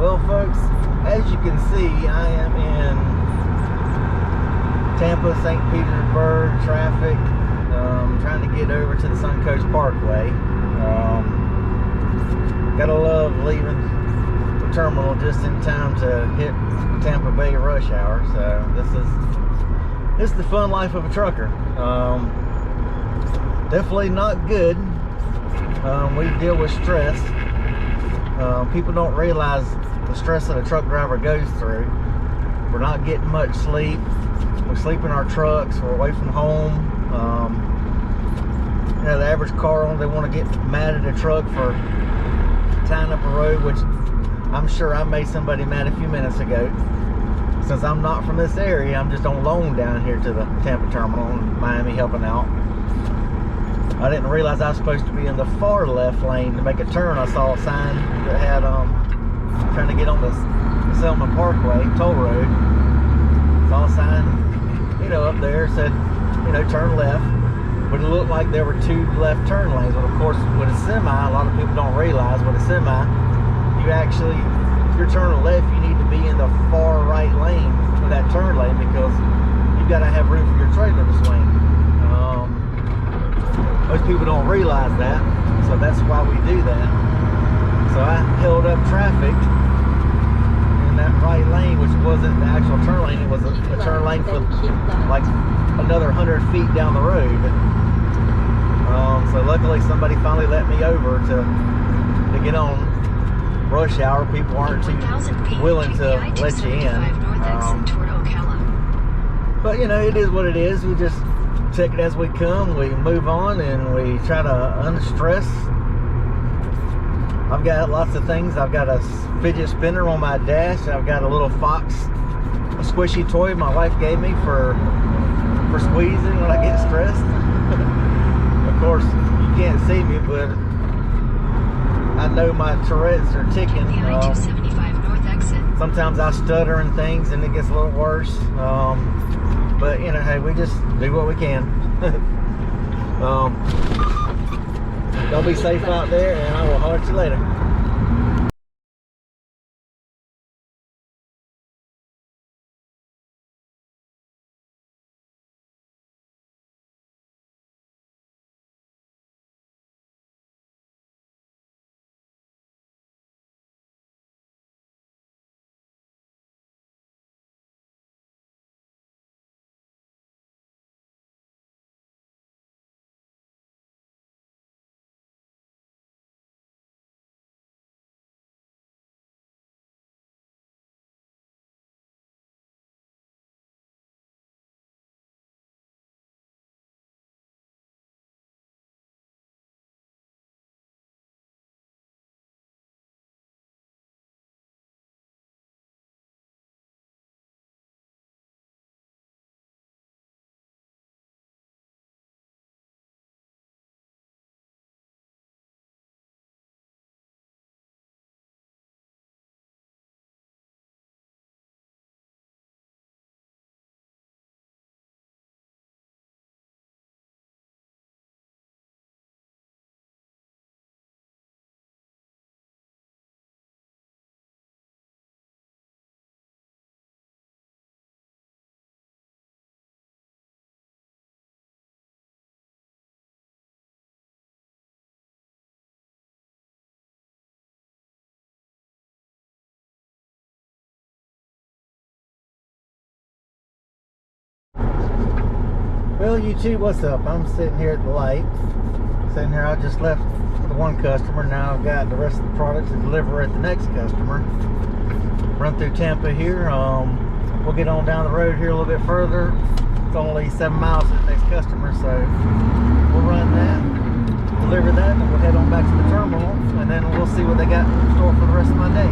Well, folks, as you can see, I am in Tampa, St. Petersburg traffic, trying to get over to the Suncoast Parkway. Gotta love leaving the terminal just in time to hit Tampa Bay rush hour. So this is the fun life of a trucker. Definitely not good. We deal with stress. People don't realize the stress that a truck driver goes through. We're not getting much sleep. We sleep in our trucks. We're away from home. The average car owner, they want to get mad at a truck for tying up a road, which I'm sure I made somebody mad a few minutes ago. Since I'm not from this area, I'm just on loan down here to the Tampa terminal in Miami helping out. I didn't realize I was supposed to be in the far left lane to make a turn. I saw a sign that had trying to get on the Selma Parkway toll road. Saw a sign, up there said, turn left. But it looked like there were two left turn lanes. But of course, with a semi, a lot of people don't realize with a semi, if you're turning left, you need to be in the far right lane for that turn lane because you've got to have room for your trailer to swing. Most people don't realize that, so that's why we do that. So I held up traffic in that right lane, which wasn't the actual turn lane. It was a turn lane for like another 100 feet down the road. So luckily somebody finally let me over to get on. Rush hour, people aren't too willing to let you in. But it is what it is. We just take it as we come, we move on, and we try to unstress. I've got lots of things. I've got a fidget spinner on my dash. I've got a little fox, a squishy toy my wife gave me for squeezing when I get stressed. Of course, you can't see me, but I know my Tourette's are ticking. Sometimes I stutter and things, and it gets a little worse. But hey, we just do what we can. Y'all be safe out there, and I will holler at you later. Well, YouTube, what's up? I'm sitting here at the light. Sitting here, I just left the one customer. Now I've got the rest of the product to deliver at the next customer. Run through Tampa here. We'll get on down the road here a little bit further. It's only 7 miles to the next customer, so we'll run that, deliver that, and we'll head on back to the terminal, and then we'll see what they got in store for the rest of my day.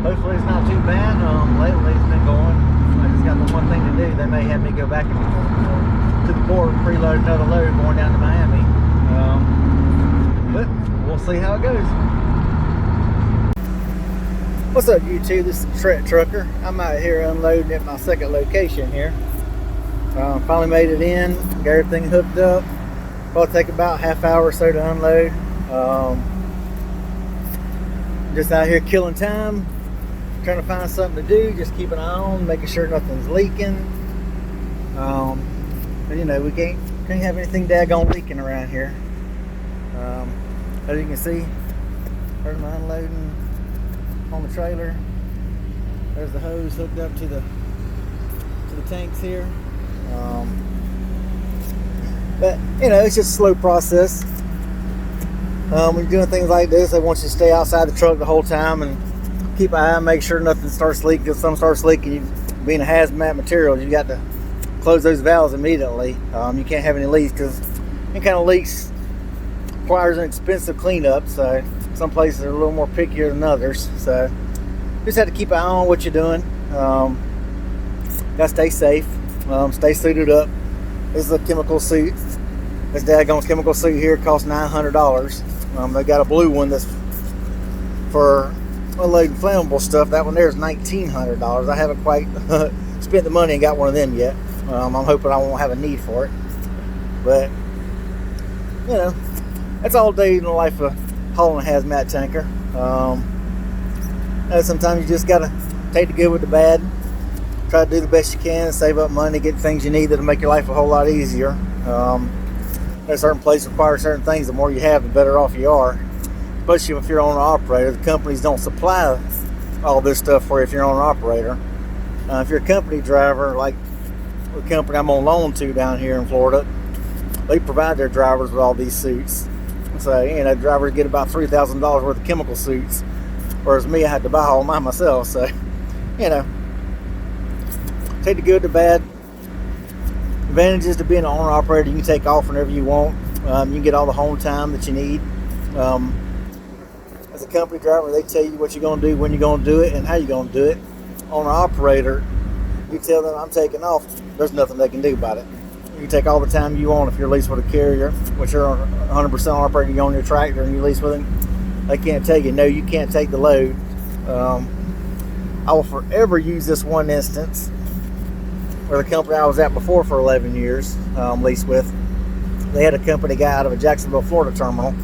Hopefully it's not too bad. Lately it's been going. I just got the one thing to do. They may have me go back to the port, preload another load going down to Miami. But we'll see how it goes. What's up, YouTube? This is Trek Trucker. I'm out here unloading at my second location here. Finally made it in, got everything hooked up. It'll take about half hour or so to unload. Just out here killing time, trying to find something to do, just keep an eye on, making sure nothing's leaking. But you know, we can't have anything daggone leaking around here. As you can see, there's my unloading on the trailer. There's the hose hooked up to the tanks here. But you know, it's just a slow process. When you're doing things like this, they want you to stay outside the truck the whole time and keep an eye, make sure nothing starts leaking. If something starts leaking, being a hazmat material, you got to close those valves immediately. You can't have any leaks, because any kind of leaks requires an expensive cleanup. So some places are a little more pickier than others. So you just have to keep an eye on what you're doing. Gotta stay safe. Stay suited up. This is a chemical suit. This daggone chemical suit here costs $900. They got a blue one that's for unloading flammable stuff. That one there is $1,900. I haven't quite spent the money and got one of them yet. I'm hoping I won't have a need for it. But you know, that's all day in the life of hauling a hazmat tanker. Sometimes you just gotta take the good with the bad. Try to do the best you can, save up money, get things you need that'll make your life a whole lot easier. There's certain places require certain things. The more you have, the better off you are. Especially if you're owner operator. The companies don't supply all this stuff for you if you're owner operator. If you're a company driver, like the company I'm on loan to down here in Florida, they provide their drivers with all these suits. So, you know, drivers get about $3,000 worth of chemical suits, whereas me, I had to buy all mine myself. So, you know, take the good, the bad. Advantages to being an owner operator: you can take off whenever you want. You can get all the home time that you need. As a company driver, they tell you what you're going to do, when you're going to do it, and how you're going to do it. Owner operator, you tell them I'm taking off, there's nothing they can do about it. You can take all the time you want if you're leased with a carrier, which you're 100% operator, you own your tractor and you lease with them. They can't tell you, no, you can't take the load. I will forever use this one instance where the company I was at before for 11 years, leased with. They had a company guy out of a Jacksonville, Florida terminal.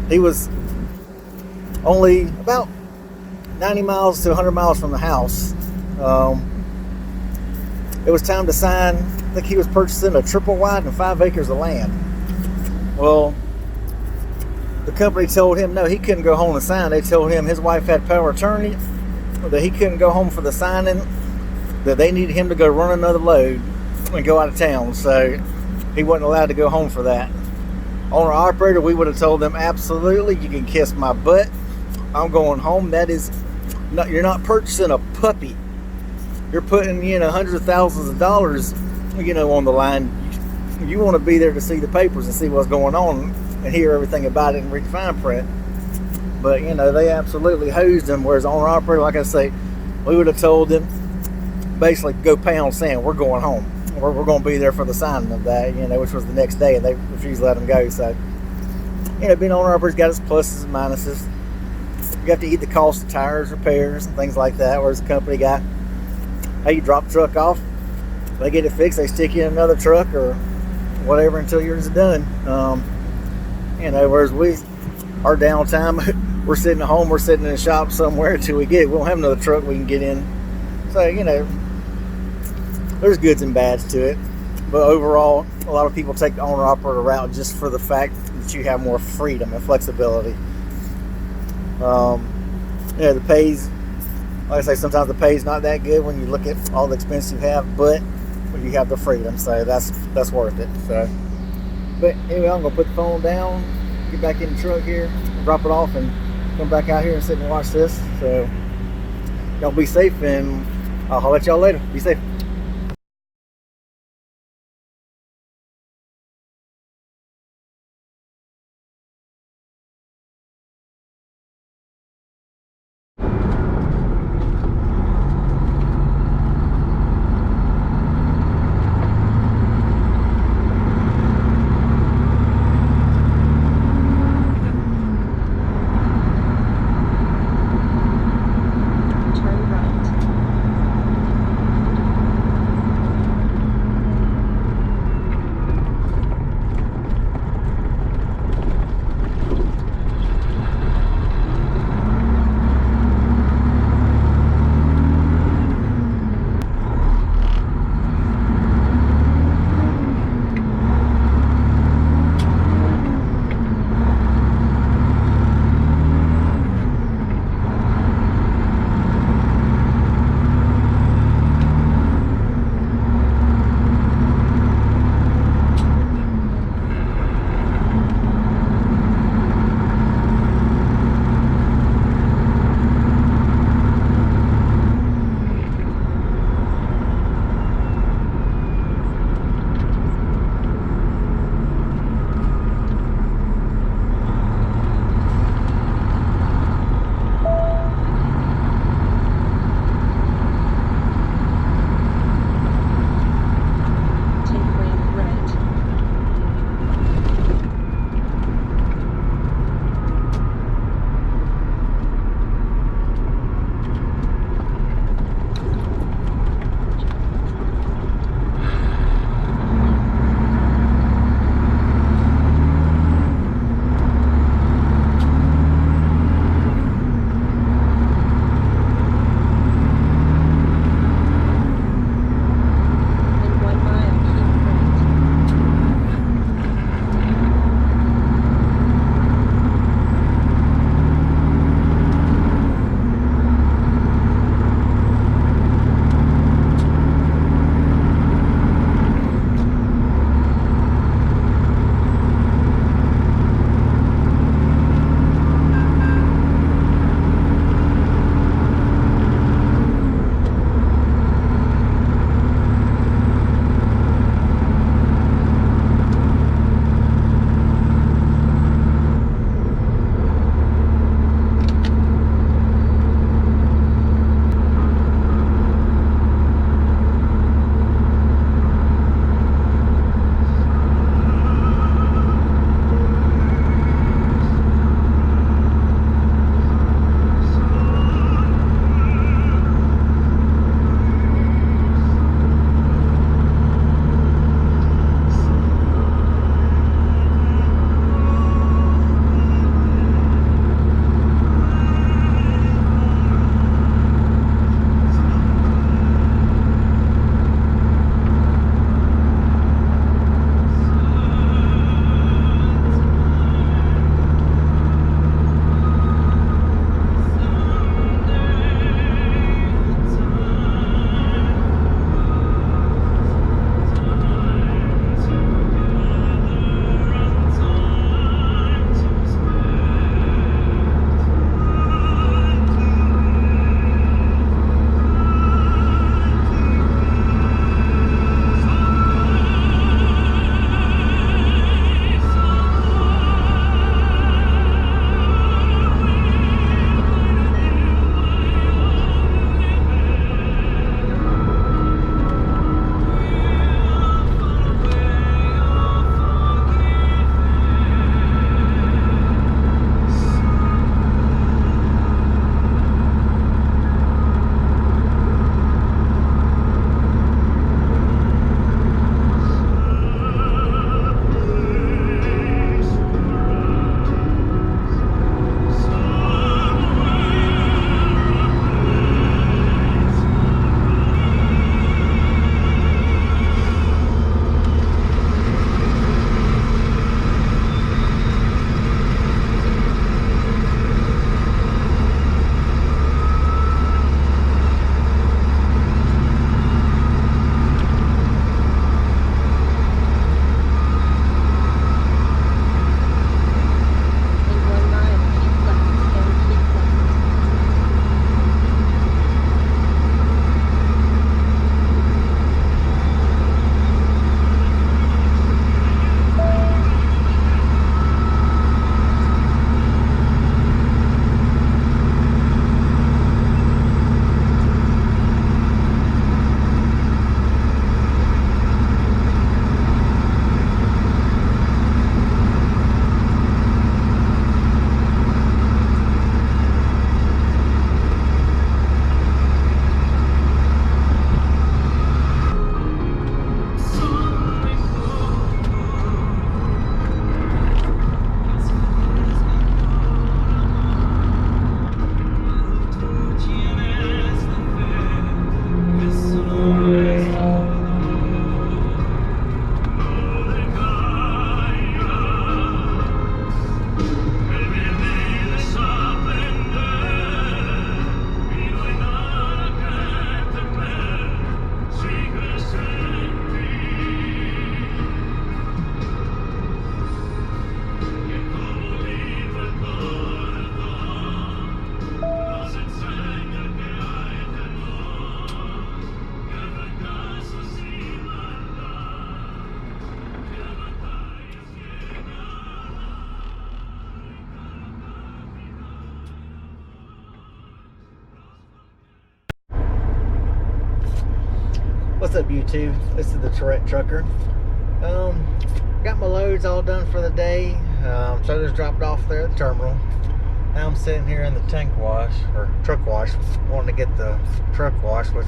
He was only about 90 miles to 100 miles from the house. It was time to sign. I think he was purchasing a triple wide and 5 acres of land. Well, the company told him no, he couldn't go home and sign. They told him his wife had power of attorney, that he couldn't go home for the signing, that they needed him to go run another load and go out of town. So he wasn't allowed to go home for that. Owner operator, we would have told them, absolutely, you can kiss my butt. I'm going home. That is not, you're not purchasing a puppy. You're putting, you know, hundreds of thousands of dollars, you know, on the line. You want to be there to see the papers and see what's going on and hear everything about it and read the fine print. But, you know, they absolutely hosed him. Whereas owner operator, like I say, we would have told them, basically, go pound sand. We're going home. We're going to be there for the signing of that, you know, which was the next day, and they refused to let him go. So, you know, being owner operator's got its pluses and minuses. You have to eat the cost of tires, repairs, and things like that. Whereas the company guy, hey, you drop the truck off, they get it fixed, they stick you in another truck or whatever until yours is done. You know, whereas our downtime, we're sitting at home, we're sitting in a shop somewhere until we get it. We don't have another truck we can get in. So, you know, there's goods and bads to it. But overall, a lot of people take the owner operator route just for the fact that you have more freedom and flexibility. You know, the pay's, like I say, sometimes the pay's not that good when you look at all the expense you have, but you have the freedom, so that's worth it. So, but anyway, I'm gonna put the phone down, get back in the truck here, drop it off, and come back out here and sit and watch this. So, y'all be safe, and I'll holler at y'all later. Be safe. What's up, YouTube? This is the Tourette Trucker. Got my loads all done for the day. Trailers dropped off there at the terminal. Now I'm sitting here in the tank wash, or truck wash, wanting to get the truck wash, which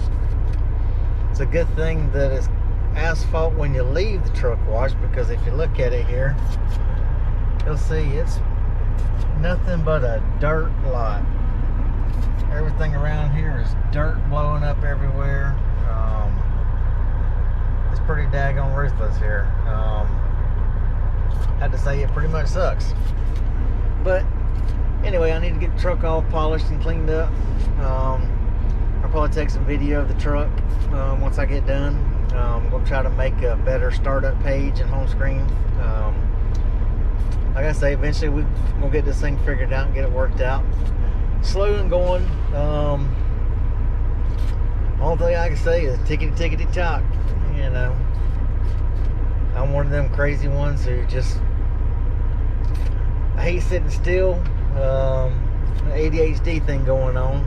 it's a good thing that it's asphalt when you leave the truck wash, because if you look at it here, you'll see it's nothing but a dirt lot. Everything around here is dirt blowing up everywhere. It's pretty daggone ruthless here. Had to say it pretty much sucks. But anyway, I need to get the truck all polished and cleaned up. I'll probably take some video of the truck once I get done. I'm going to try to make a better startup page and home screen. Like I say, eventually we'll get this thing figured out and get it worked out. Slow and going. Only thing I can say is tickety tock. You know, I'm one of them crazy ones who just, I hate sitting still. ADHD thing going on.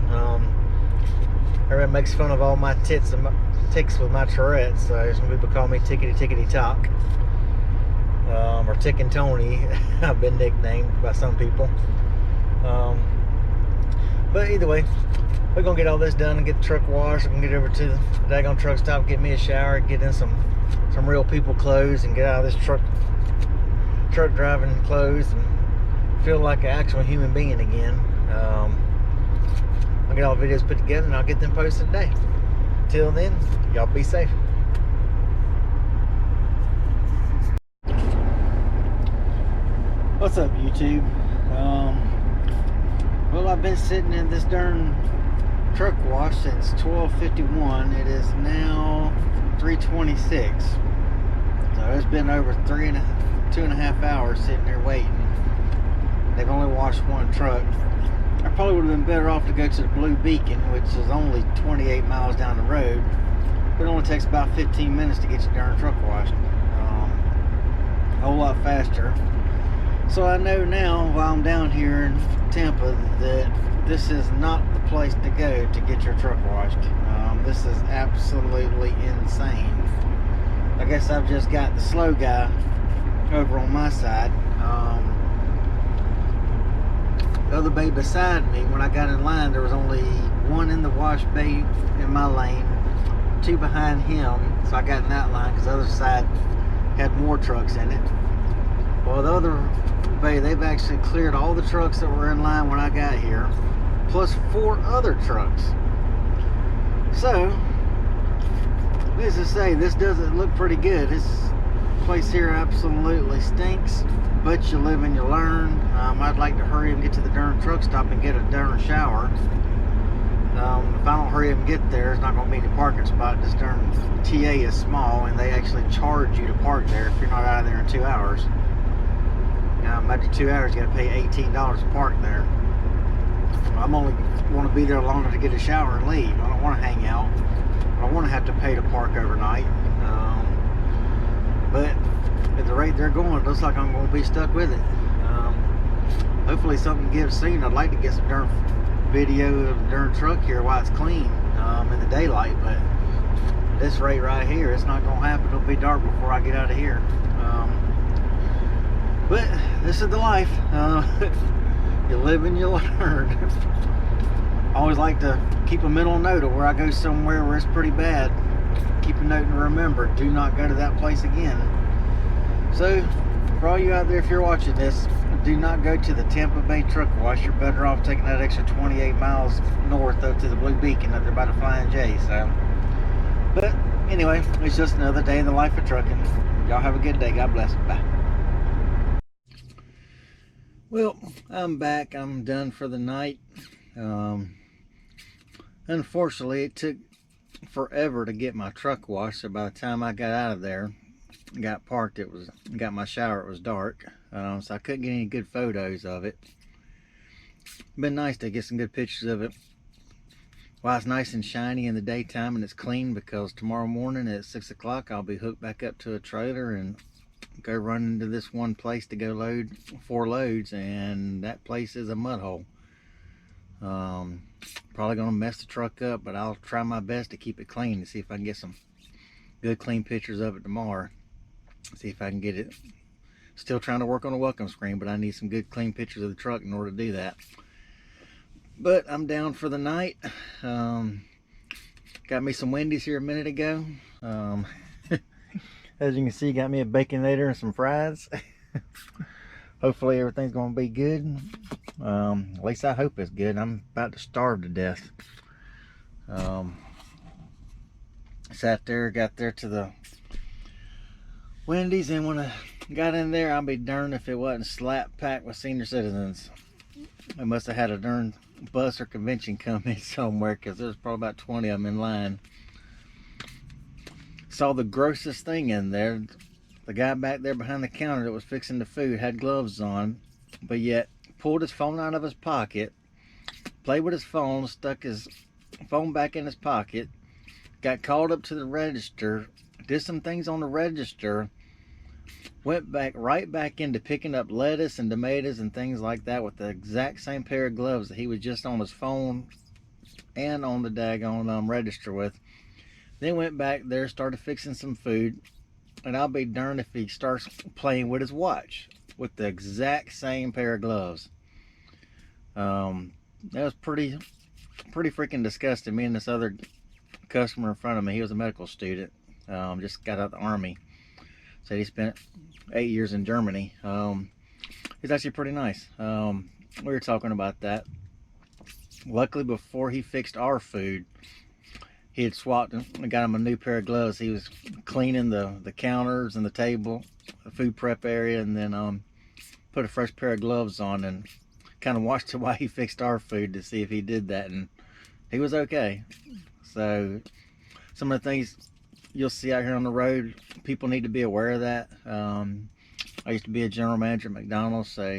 Everybody makes fun of all my ticks with my Tourette's, so some people call me tickety tock, or Tick and Tony. I've been nicknamed by some people. But either way, we're gonna get all this done and get the truck washed. I'm gonna get over to the daggone truck stop, get me a shower, get in some real people clothes, and get out of this truck driving clothes and feel like an actual human being again. I'll get all the videos put together and I'll get them posted today. Till then, y'all be safe. What's up, YouTube? Well, I've been sitting in this darn truck wash since 12:51. It is now 3:26. So it's been over 2.5 hours sitting there waiting. They've only washed one truck. I probably would have been better off to go to the Blue Beacon, which is only 28 miles down the road. But it only takes about 15 minutes to get your darn truck washed. A whole lot faster. So I know now, while I'm down here in Tampa, that this is not the place to go to get your truck washed. This is absolutely insane. I guess I've just got the slow guy over on my side. The other bay beside me, when I got in line, there was only one in the wash bay in my lane, two behind him, so I got in that line because the other side had more trucks in it. Well, the other bay, they've actually cleared all the trucks that were in line when I got here, plus 4 other trucks. So, needless to say, this doesn't look pretty good. This place here absolutely stinks, but you live and you learn. I'd like to hurry and get to the darn truck stop and get a darn shower. If I don't hurry up and get there, it's not going to be any parking spot. This darn TA is small, and they actually charge you to park there if you're not out of there in 2 hours. After 2 hours, you got to pay $18 to park there. I'm only want to be there long enough to get a shower and leave. I don't want to hang out. I don't want to have to pay to park overnight. But at the rate they're going, it looks like I'm going to be stuck with it. Hopefully something gives soon. I'd like to get some darn video of the darn truck here while it's clean in the daylight, but at this rate right here, it's not going to happen. It'll be dark before I get out of here. But this is the life. You live and you learn. I always like to keep a mental note of where I go somewhere where it's pretty bad. Keep a note and remember, do not go to that place again. So, for all you out there, if you're watching this, do not go to the Tampa Bay truck wash. You're better off taking that extra 28 miles north up to the Blue Beacon up there by the Flying J. So, but anyway, it's just another day in the life of trucking. Y'all have a good day. God bless. Bye. Well, I'm back. I'm done for the night. Unfortunately, it took forever to get my truck washed. So by the time I got out of there, got parked, got my shower, it was dark. So I couldn't get any good photos of it. Been nice to get some good pictures of it while it's nice and shiny in the daytime and it's clean, because tomorrow morning at 6 o'clock I'll be hooked back up to a trailer and go run into this one place to go load 4 loads, and that place is a mud hole. Probably gonna mess the truck up, but I'll try my best to keep it clean to see if I can get some good clean pictures of it tomorrow. See if I can get it. Still trying to work on a welcome screen, but I need some good clean pictures of the truck in order to do that. But I'm down for the night. Got me some Wendy's here a minute ago. As you can see, got me a Baconator and some fries. Hopefully everything's gonna be good. At least I hope it's good. I'm about to starve to death. Sat there, got there to the Wendy's, and when I got in there, I'll be darned if it wasn't slap packed with senior citizens. They must have had a darn bus or convention coming somewhere, because there's probably about 20 of them in line. Saw the grossest thing in there. The guy back there behind the counter that was fixing the food had gloves on, but yet pulled his phone out of his pocket, played with his phone, stuck his phone back in his pocket, got called up to the register, did some things on the register, went back right back into picking up lettuce and tomatoes and things like that with the exact same pair of gloves that he was just on his phone and on the daggone register with. Then went back there, started fixing some food, and I'll be darned if he starts playing with his watch with the exact same pair of gloves. That was pretty freaking disgusting. Me and this other customer in front of me, he was a medical student, just got out of the army. Said he spent 8 years in Germany. He's actually pretty nice. We were talking about that. Luckily, before he fixed our food, he had swapped and got him a new pair of gloves. He was cleaning the counters and the table, the food prep area, and then put a fresh pair of gloves on and kind of watched while he fixed our food to see if he did that, and he was okay. So some of the things you'll see out here on the road, people need to be aware of that. I used to be a general manager at McDonald's, so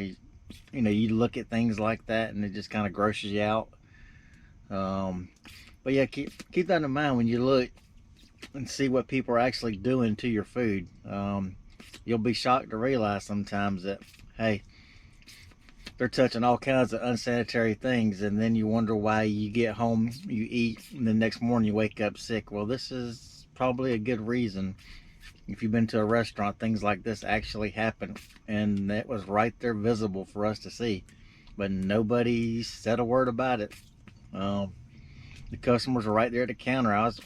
you know, you look at things like that and it just kind of grosses you out. But yeah, keep that in mind when you look and see what people are actually doing to your food. You'll be shocked to realize sometimes that, hey, they're touching all kinds of unsanitary things, and then you wonder why you get home, you eat, and the next morning you wake up sick. Well, this is probably a good reason. If you've been to a restaurant, things like this actually happen, and that was right there visible for us to see, but nobody said a word about it. The customers were right there at the counter. I was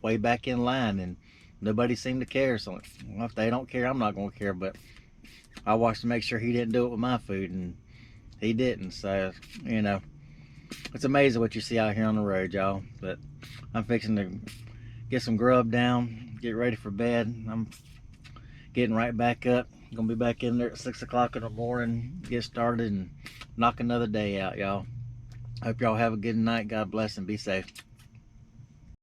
way back in line, and nobody seemed to care. So, well, if they don't care, I'm not going to care. But I watched to make sure he didn't do it with my food, and he didn't. So, you know, it's amazing what you see out here on the road, y'all. But I'm fixing to get some grub down, get ready for bed. I'm getting right back up. I'm gonna be back in there at 6 o'clock in the morning, get started and knock another day out, y'all. Hope y'all have a good night. God bless and be safe.